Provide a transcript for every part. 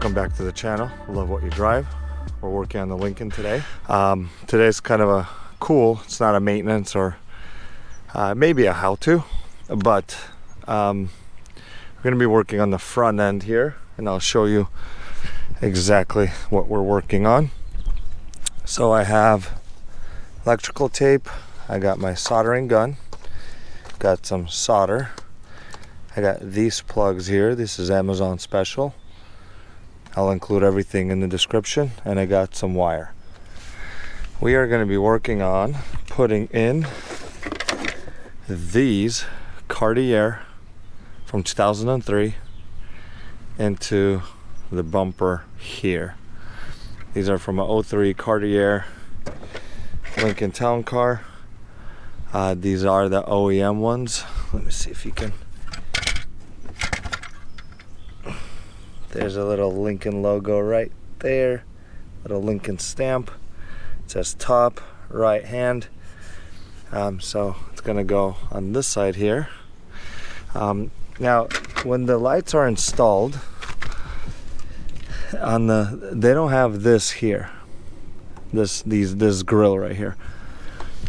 welcome back to the channel. Love what you drive. We're working on the Lincoln today. Today's kind of a cool, it's not a maintenance or maybe a how-to, but we're going to be working on the front end here, and I'll show you exactly what we're working on. So I have electrical tape, I got my soldering gun, got some solder, I got these plugs here. This is Amazon special. I'll include everything in the description, and I got some wire. We are going to be working on putting in these Cartier from 2003 into the bumper here. These are from a 03 Cartier Lincoln Town Car. These are the OEM ones. Let me see if you can. There's a little Lincoln logo right there, little Lincoln stamp. It says top right hand. So it's gonna go on this side here. Now, when the lights are installed, they don't have this here, this grill right here.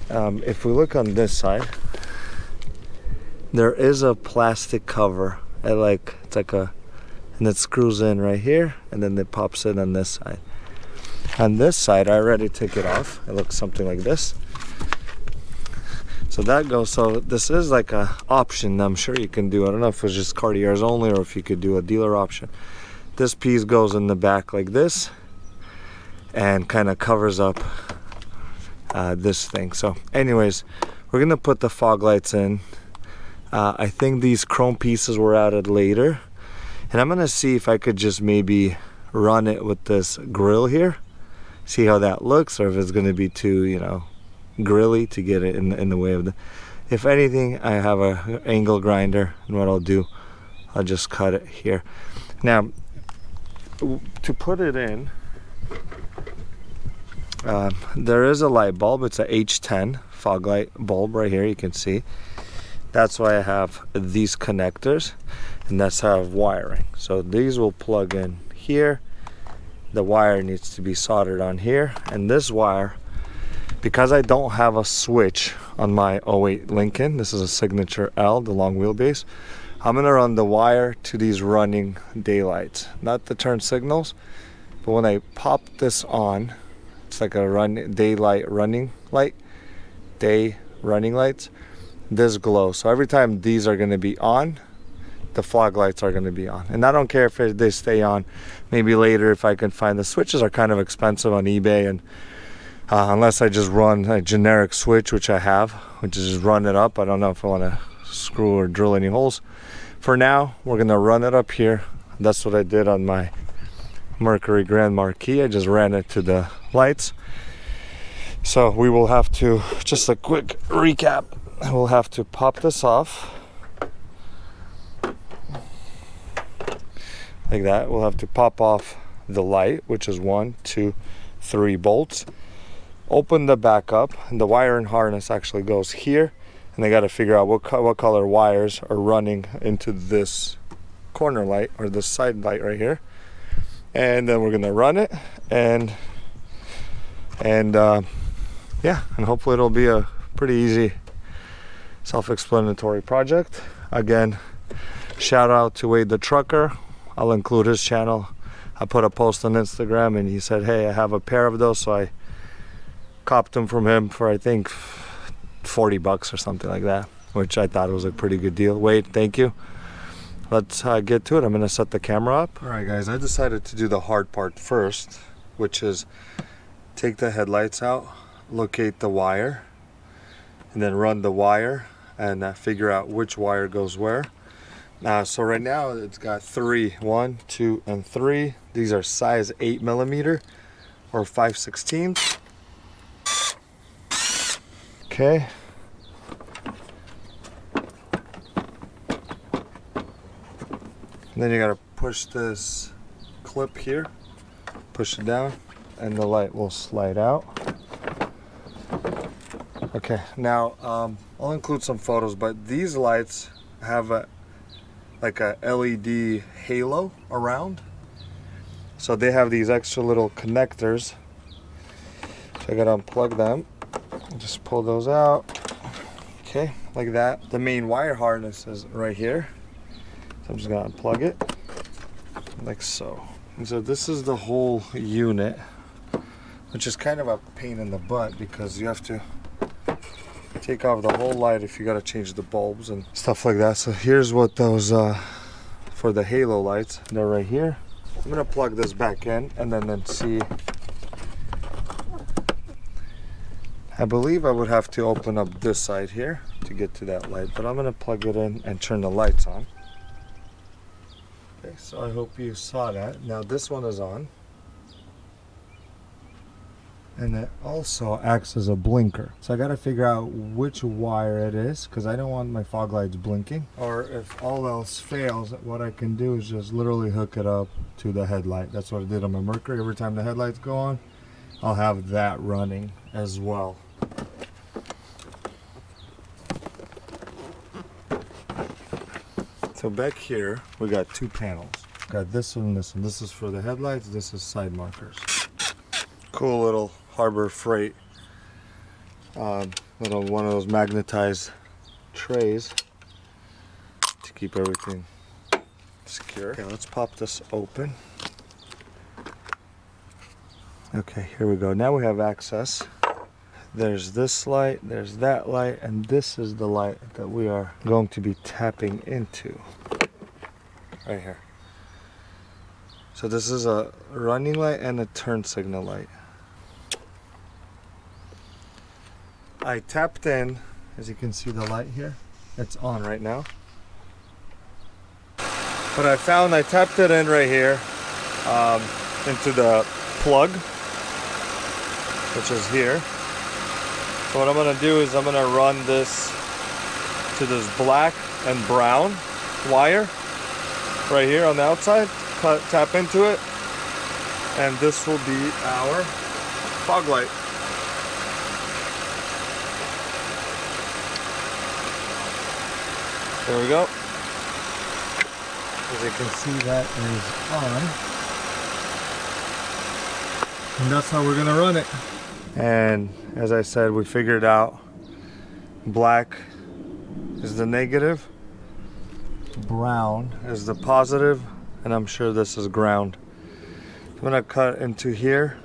If we look on this side, there is a plastic cover. And it screws in right here, and then it pops in on this side. On this side, I already took it off. It looks something like this. So that goes. So this is like a option. I'm sure you can do. I don't know if it's just Cartiers only, or if you could do a dealer option. This piece goes in the back like this, and kind of covers up this thing. So, anyways, we're gonna put the fog lights in. I think these chrome pieces were added later. And I'm gonna see if I could just maybe run it with this grill here, see how that looks, or if it's gonna be too, grilly to get it in the way of the. If anything, I have a angle grinder, and what I'll do, I'll just cut it here. Now, to put it in, there is a light bulb. It's a H10 fog light bulb right here. You can see. That's why I have these connectors, and that's how I have wiring. So these will plug in here. The wire needs to be soldered on here, and this wire, because I don't have a switch on my 08 Lincoln, this is a Signature L, the long wheelbase, I'm gonna run the wire to these running daylights, not the turn signals, but when I pop this on, it's like a day running lights. This glows. So every time these are going to be on, the fog lights are going to be on. And I don't care if they stay on. Maybe later, if I can find, the switches are kind of expensive on eBay, and unless I just run a generic switch, which I have, which is just run it up. I don't know if I want to screw or drill any holes. For now, we're going to run it up here. That's what I did on my Mercury Grand Marquis. I just ran it to the lights. So we will have to, just a quick recap, we'll have to pop this off like that. We'll have to pop off the light, which is 1, 2, 3 bolts. Open the back up, and the wire and harness actually goes here, and they got to figure out what color wires are running into this corner light or this side light right here. And then we're gonna run it, and hopefully it'll be a pretty easy, self-explanatory project. Again, shout out to Wade the Trucker. I'll include his channel. I put a post on Instagram, and he said, hey, I have a pair of those, so I copped them from him for, I think, $40 or something like that, which I thought was a pretty good deal. Wade, thank you. Let's get to it. I'm gonna set the camera up. All right, guys, I decided to do the hard part first, which is take the headlights out, locate the wire, and then run the wire and figure out which wire goes where. So right now it's got 3, 1, 2, and 3. These are size 8mm or 5/16. Okay. And then you gotta push this clip here, push it down, and the light will slide out. Okay, now I'll include some photos, but these lights have like a LED halo around, So they have these extra little connectors. So I gotta unplug them. Just pull those out. Okay, like that. The main wire harness is right here. So I'm just gonna unplug it, like so. And so this is the whole unit, which is kind of a pain in the butt because you have to take off the whole light if you gotta change the bulbs and stuff like that. So here's what those, for the halo lights, they're right here. I'm gonna plug this back in and then see. I believe I would have to open up this side here to get to that light, but I'm gonna plug it in and turn the lights on. Okay, so I hope you saw that. Now this one is on. And it also acts as a blinker. So I gotta figure out which wire it is because I don't want my fog lights blinking. Or if all else fails, what I can do is just literally hook it up to the headlight. That's what I did on my Mercury. Every time the headlights go on, I'll have that running as well. So back here, we got two panels. Got this one and this one. This is for the headlights, this is side markers. Cool little Harbor Freight, little one of those magnetized trays to keep everything secure. Okay, let's pop this open. Okay, here we go. Now we have access. There's this light, there's that light, and this is the light that we are going to be tapping into right here. So this is a running light and a turn signal light. I tapped in, as you can see the light here, it's on right now. But I found I tapped it in right here into the plug, which is here. So what I'm gonna do is I'm gonna run this to this black and brown wire right here on the outside, tap into it, and this will be our fog light. There we go. As you can see, that is on. And that's how we're gonna run it. And as I said, we figured out black is the negative, brown is the positive, and I'm sure this is ground. I'm gonna cut into here,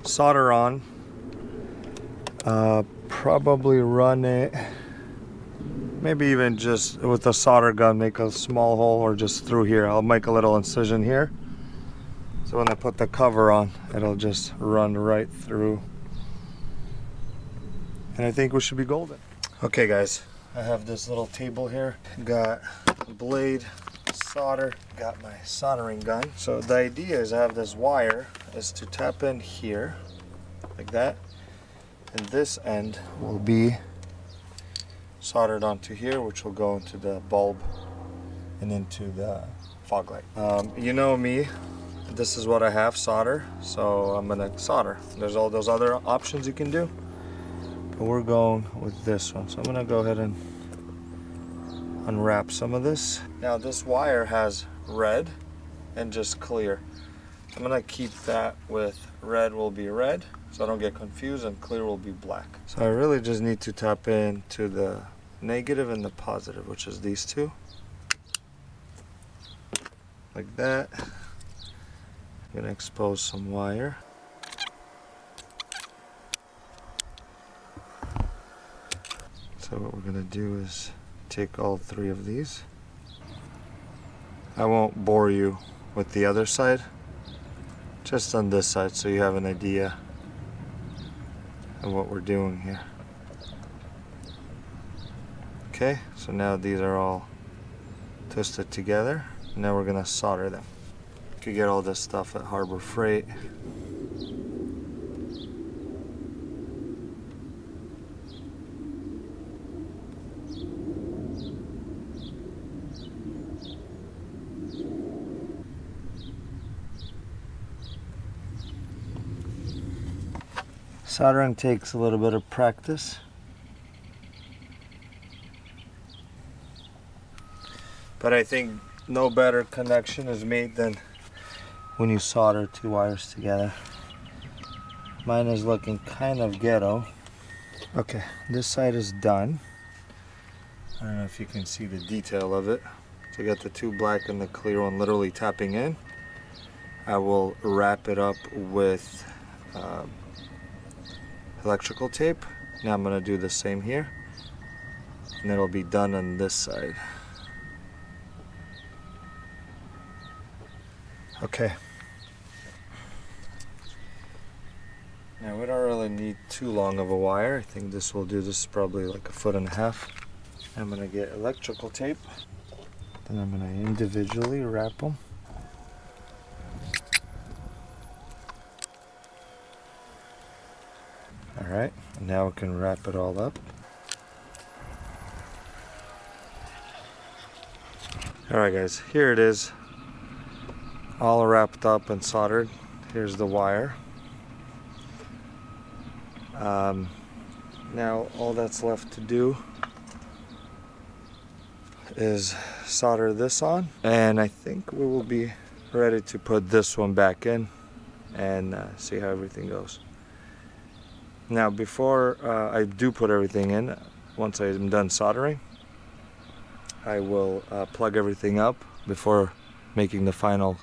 solder on, probably run it, maybe even just with a solder gun, make a small hole, or just through here. I'll make a little incision here. So when I put the cover on, it'll just run right through. And I think we should be golden. Okay guys, I have this little table here. Got blade, solder, got my soldering gun. So the idea is I have this wire is to tap in here, like that. And this end will be soldered onto here, which will go into the bulb and into the fog light. You know me, this is what I have, solder, so I'm gonna solder. There's all those other options you can do, but we're going with this one. So I'm gonna go ahead and unwrap some of this. Now this wire has red and just clear. I'm gonna keep that with red will be red, so I don't get confused, and clear will be black. So I really just need to tap into the negative and the positive, which is these two, like that. I'm gonna expose some wire. So what we're gonna do is take all three of these. I won't bore you with the other side, just on this side, so you have an idea of what we're doing here. Okay, so now these are all twisted together. Now we're gonna solder them. You can get all this stuff at Harbor Freight. Soldering takes a little bit of practice. But I think no better connection is made than when you solder two wires together. Mine is looking kind of ghetto. Okay, this side is done. I don't know if you can see the detail of it. So I got the two black and the clear one literally tapping in. I will wrap it up with electrical tape. Now I'm going to do the same here. And it'll be done on this side. Okay. Now we don't really need too long of a wire. I think this will do. This is probably like 1.5 feet. I'm going to get electrical tape. Then I'm going to individually wrap them. Alright, now we can wrap it all up. Alright guys, here it is. All wrapped up and soldered. Here's the wire. Now all that's left to do is solder this on, and I think we will be ready to put this one back in and see how everything goes. Now before I do put everything in, once I'm done soldering, I will plug everything up before making the final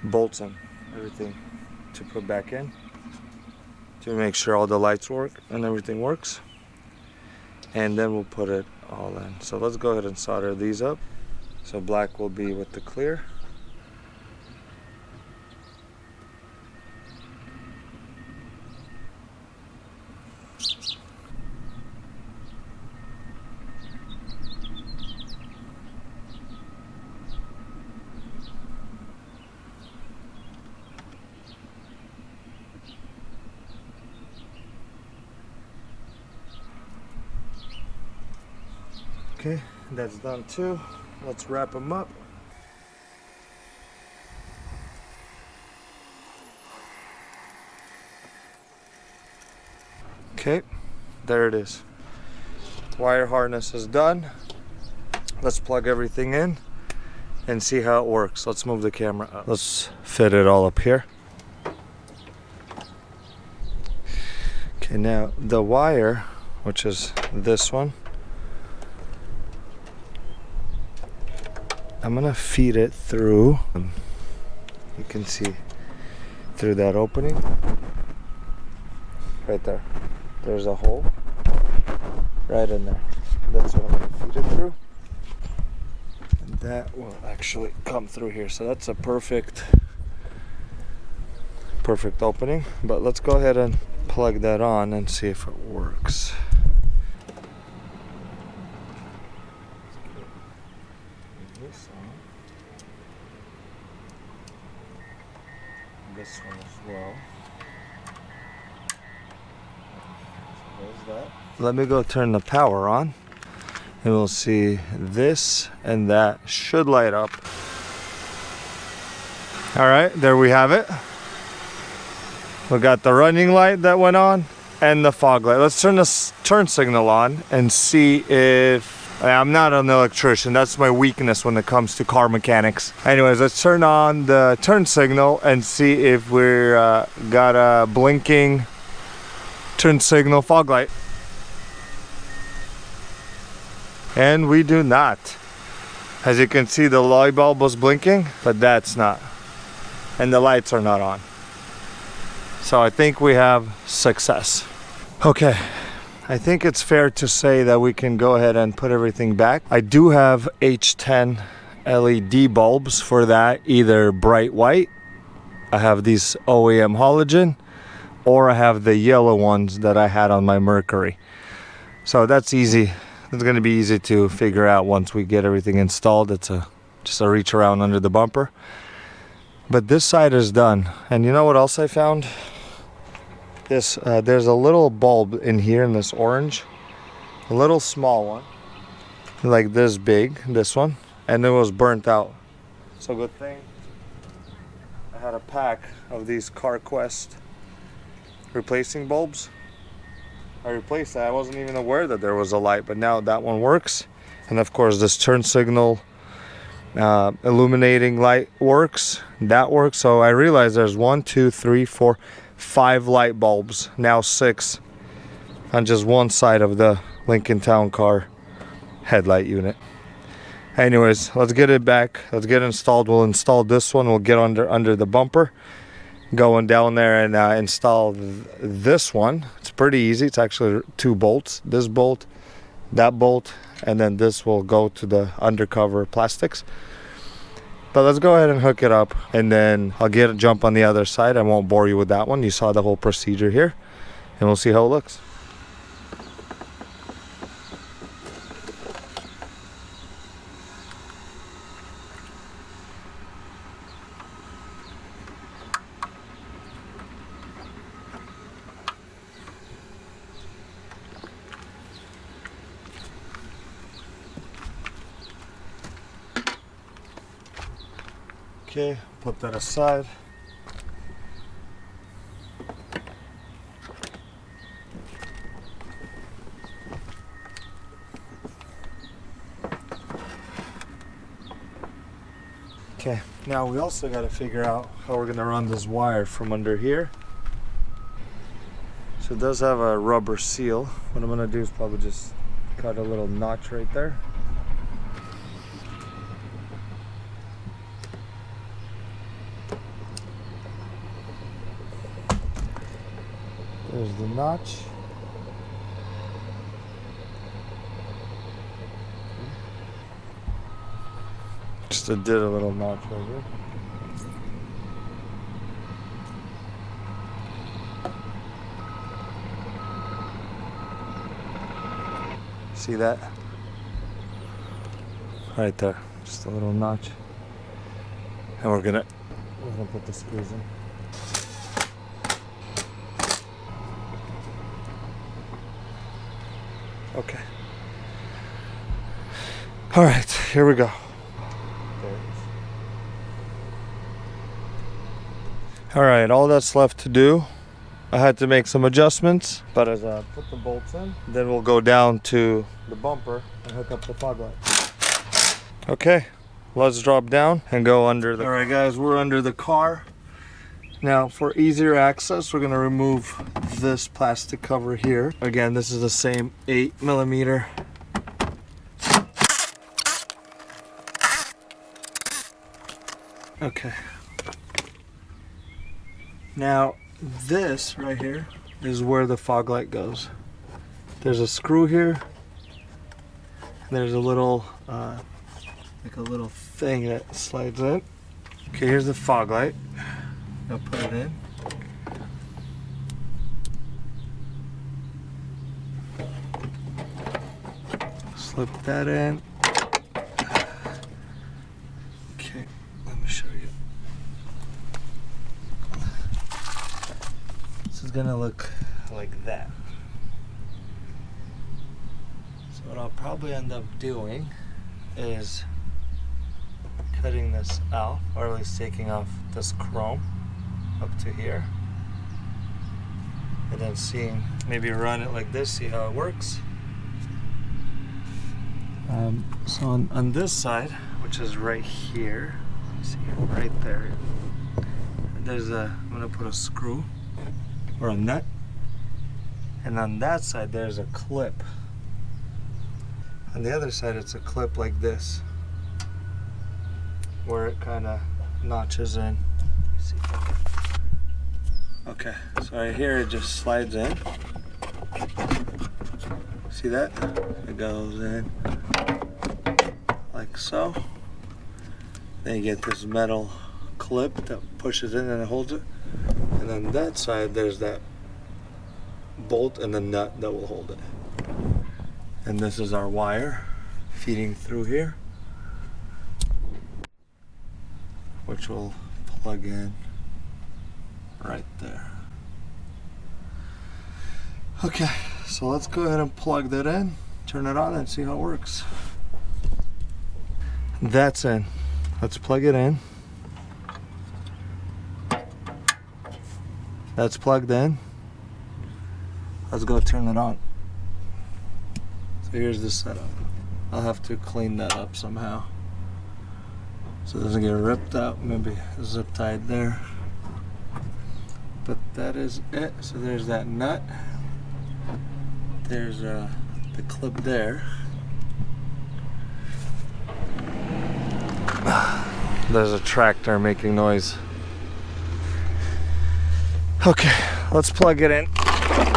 bolts and everything to put back in, to make sure all the lights work and everything works, and then we'll put it all in. So let's go ahead and solder these up. So black will be with the clear. Okay, that's done too. Let's wrap them up. Okay, there it is. Wire harness is done. Let's plug everything in and see how it works. Let's move the camera up. Let's fit it all up here. Okay, now the wire, which is this one, I'm gonna feed it through, you can see through that opening right there. There's a hole right in there. That's what I'm gonna feed it through, and that will actually come through here. So that's a perfect opening. But let's go ahead and plug that on and see if it works. This one as well. So there's that. Let me go turn the power on, and we'll see this and that should light up. All right, there we have it. We got the running light that went on and the fog light. Let's turn the turn signal on and see if... I'm not an electrician, that's my weakness when it comes to car mechanics. Anyways, let's turn on the turn signal and see if we're got a blinking turn signal fog light. And we do not. As you can see, the light bulb was blinking, but that's not. And the lights are not on. So I think we have success. Okay. I think it's fair to say that we can go ahead and put everything back. I do have H10 LED bulbs for that, either bright white, I have these OEM halogen, or I have the yellow ones that I had on my Mercury. So that's easy. It's going to be easy to figure out once we get everything installed. It's just a reach around under the bumper. But this side is done. And you know what else I found? There's a little bulb in here in this orange, a little small one, like this big, this one, and it was burnt out. So good thing I had a pack of these CarQuest replacing bulbs. I replaced that. I wasn't even aware that there was a light, but now that one works. And of course this turn signal illuminating light works. That works. So I realized there's 1, 2, 3, 4, 5 light bulbs, now 6, on just one side of the Lincoln Town Car headlight unit. Anyways, let's get it back. Let's get it installed. We'll install this one. We'll get under the bumper, going down there and install this one. It's pretty easy. It's actually 2 bolts. This bolt, that bolt, and then this will go to the undercover plastics. But let's go ahead and hook it up, and then I'll get a jump on the other side. I won't bore you with that one. You saw the whole procedure here, and we'll see how it looks. Okay, put that aside. Okay, now we also got to figure out how we're going to run this wire from under here. So it does have a rubber seal. What I'm going to do is probably just cut a little notch right there. There's the notch. Just did a little notch right here. See that? Right there. Just a little notch. And we're gonna put the screws in. Okay. All right, here we go. All right, all that's left to do, I had to make some adjustments, but as I put the bolts in, then we'll go down to the bumper and hook up the fog light. Okay, let's drop down and go under the... All right, guys, we're under the car. Now, for easier access, we're gonna remove this plastic cover here. Again, this is the same 8mm. Okay. Now, this right here is where the fog light goes. There's a screw here. And there's a little, like a little thing that slides in. Okay, here's the fog light. I'll put it in. Slip that in. Okay, let me show you. This is gonna look like that. So what I'll probably end up doing is cutting this out, or at least taking off this chrome up to here, and then seeing, maybe run it like this, see how it works. So on this side, which is right here, see right there, there's I'm gonna put a screw or a nut, and on that side there's a clip. On the other side it's a clip like this, where it kind of notches in. Let's see. Okay, so right here it just slides in. See that? It goes in like so. Then you get this metal clip that pushes in and it holds it. And on that side there's that bolt and the nut that will hold it. And this is our wire feeding through here, which will plug in right there. Okay, so let's go ahead and plug that in, turn it on, and see how it works. That's in. Let's plug it in. That's plugged in. Let's go turn it on. So here's the setup. I'll have to clean that up somehow. so it doesn't get ripped out. Maybe zip tied there. But that is it. So there's that nut. There's the clip there. There's a tractor making noise. Okay, let's plug it in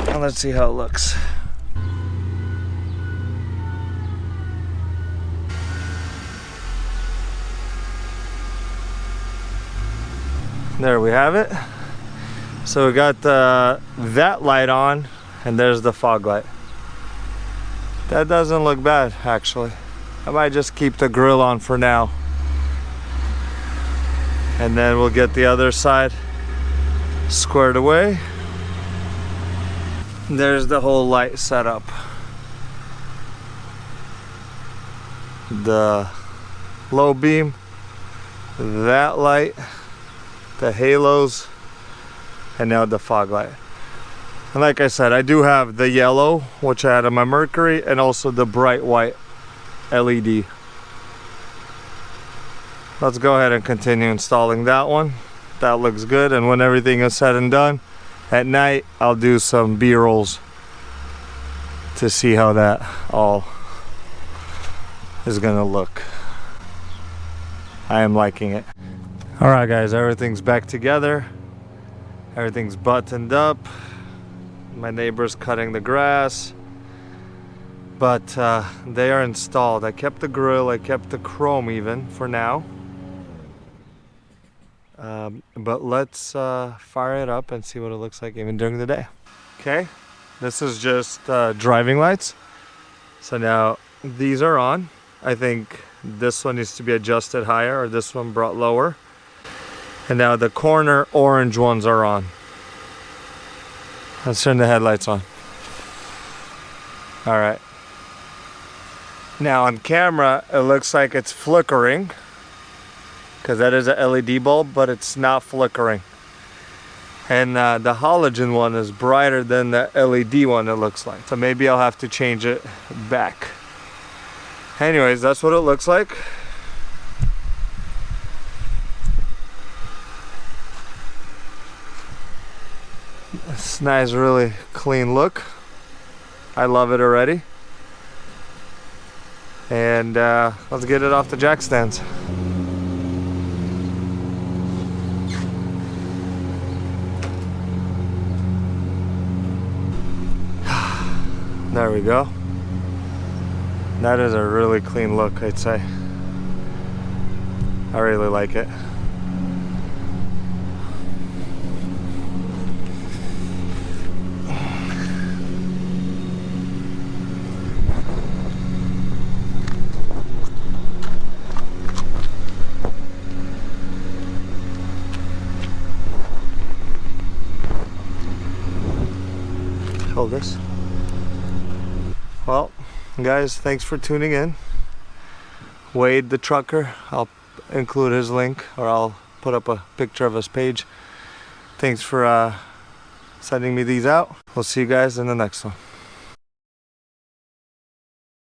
and let's see how it looks. There we have it. So we got that light on, and there's the fog light. That doesn't look bad, actually. I might just keep the grill on for now. And then we'll get the other side squared away. There's the whole light setup. The low beam, that light, the halos, and now the fog light. And like I said, I do have the yellow, which I had on my Mercury, and also the bright white LED. Let's go ahead and continue installing that one. That looks good, and when everything is said and done, at night I'll do some B-rolls to see how that all is gonna look. I am liking it. Alright guys, everything's back together. Everything's buttoned up. My neighbor's cutting the grass, but they are installed. I kept the grill, I kept the chrome even for now. But let's fire it up and see what it looks like even during the day. Okay, this is just driving lights. So now these are on. I think this one needs to be adjusted higher, or this one brought lower. And now the corner orange ones are on. Let's turn the headlights on. All right. Now on camera, it looks like it's flickering, because that is a LED bulb, but it's not flickering. And the halogen one is brighter than the LED one, it looks like. So maybe I'll have to change it back. Anyways, that's what it looks like. It's nice, really clean look. I love it already. And let's get it off the jack stands. There we go. That is a really clean look, I'd say. I really like it. Hold this. Well, guys, thanks for tuning in. Wade the trucker, I'll include his link, or I'll put up a picture of his page. Thanks for sending me these out. We'll see you guys in the next one.